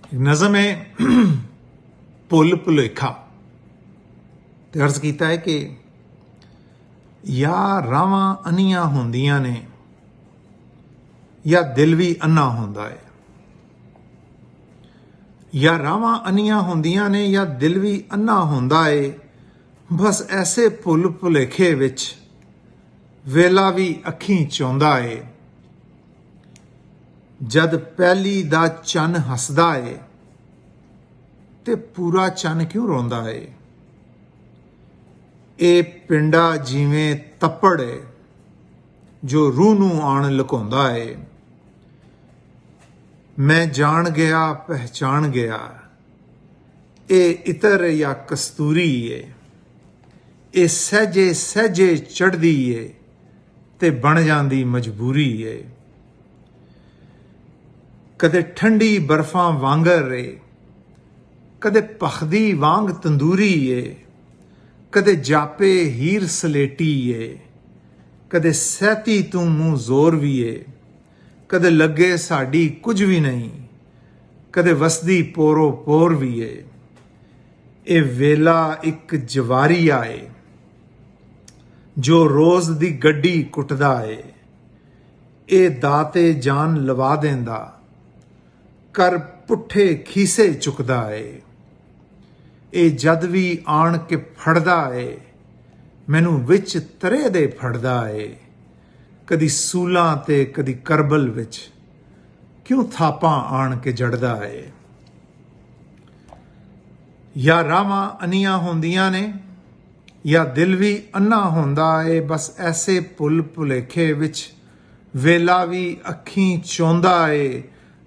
नज़म है भुल भुलेखा ते अर्ज किया है कि या रावां अन्नियां होंदियां ने या दिल भी अन्ना होंदा है। या रावां अन्नियां होंदियां ने या दिल भी अन्ना होंदा है। बस ऐसे भुल भुलेखे विच वेला भी अखीं चौंदा है। जद पहली दा चन हसदा है ते पूरा चन क्यों रोंदा है। ए पिंडा जिवें तप्पड़ है जो रूह नूं आण लुकाउंदा है। मैं जान गया पहचान गया ए इतर या कस्तूरी है। ए सहजे सहजे चढ़दी है ते बन जांदी मजबूरी है। कदे ठंडी बर्फां वांगर रे कदे पखदी वांग तंदूरी है। कदे जापे हीर सलेटी है कदे सहती तू मुंह जोर भी है। कदे लगे साड़ी कुछ भी नहीं कदे वसदी पोरो पोर भी है। ए वेला एक जवारी आए जो रोज दी गड्डी कुटदा है। ए दाते जान लवा देंदा कर पुठे खीसे चुकदा है। ए जद भी आण के फड़दा है मैनू विच तरे दे फड़दा है। कदी सूलां ते कदी करबल विच क्यों थापां आण के जड़दा है। या रावां अन्नियां होंदियां ने या दिल भी अन्ना होंदा है। बस ऐसे भुल भुलेखे विच वेला भी अखीं चौंदा है।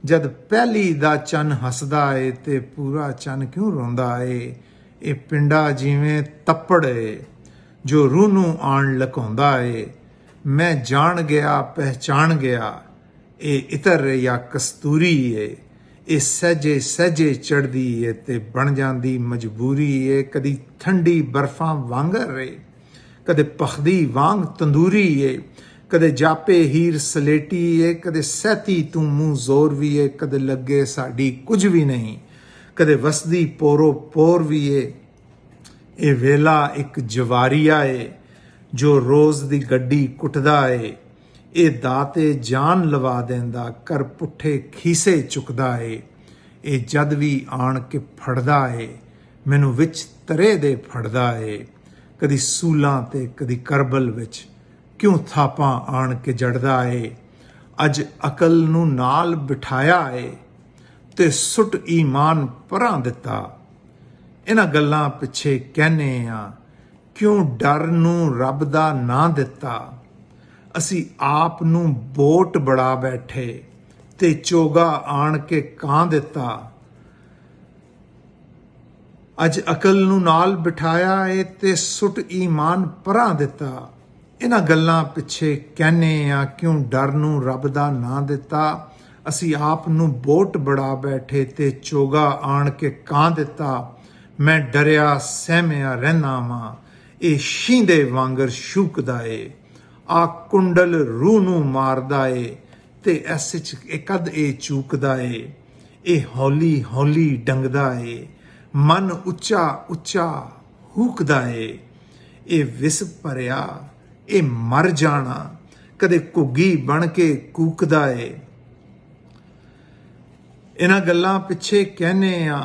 जद पहली दा चन हसदा है ते पूरा चन क्यों रोंदा है। ए पिंडा जिवें तप्पड़ है जो रूह नूं आण लुकाउंदा है। मैं जान गया पहचान गया ए इतर या कस्तूरी है। ए सहजे सहजे चढ़दी है ते बन जांदी मजबूरी है। कदी ठंडी बर्फां वांगर रे कदे पखदी वांग तंदूरी है। कदे जापे हीर सलेटी है कदे सहती तू मुंह जोर भी है। कदे लगे साड़ी कुछ भी नहीं कदे वसदी पोरो पोर भी है। ए वेला एक जवारिया है जो रोज दी गड्डी कुटदा है। ए दाते जान लवा देंदा कर पुठे खीसे चुकदा है। ए जद भी आण के फड़दा है मैनू विच तरे दे फड़दा है। कदी सूलां ते कदी करबल विच क्यों थापां आण के जड़दा है। अज अकल नूं नाल बिठाया है ते सुट ईमान परां दिता। इन्हां गल्लां पिछे कहने आ क्यों डर नूं रब दा नां दिता। असी आप नूं बोट बड़ा बैठे ते चोगा आण के कां दिता। अज अकल नूं नाल बिठाया है ते सुट ईमान परां दिता। इन्हां गल्लां पिछे कहने आ क्यों डर नूं रब दा नां दिता। असी आप नूं बोट बड़ा बैठे ते चोगा आण के कां दिता। मैं डरिया सहमिया रहना वां ए शींदे वांगर शूकदा है। आ कुंडल रूह नूं मारदा है ते इस च कद ए चूकदा है। ए हौली हौली डंगदा है मन उच्चा उच्चा हूकदा है। ए विस भरिया ए मर जाना कदे घुग्गी बन के कूकदा है। इन्हां गल्लां पिछे कहने आ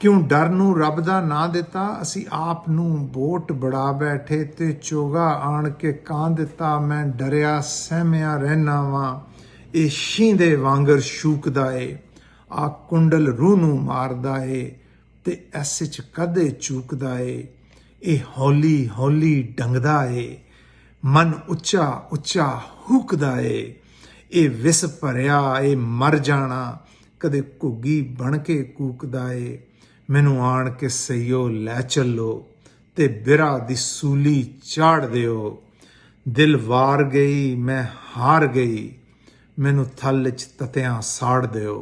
क्यों डर नूं रब दा नां दिता। असी आप नूं बोट बड़ा बैठे ते चोगा आण के कां दिता। मैं डरिया सहमिया रहना वां ए शींदे वांगर शूकदा है। आ कुंडल रूह नूं मारदा है ते इस च कद चूकदा है। ए हौली हौली डंगदा है मन उच्चा उच्चा हूकदा है। ए विस भरिया ए मर जाना कदे घुग्गी बन के कूकदा है। मैनू आण के सईयो लै चलो ते बिरा दी सूली चाड़ दिओ। दिल वार गई मैं हार गई मैनू थल च ततियां साड़ दिओ।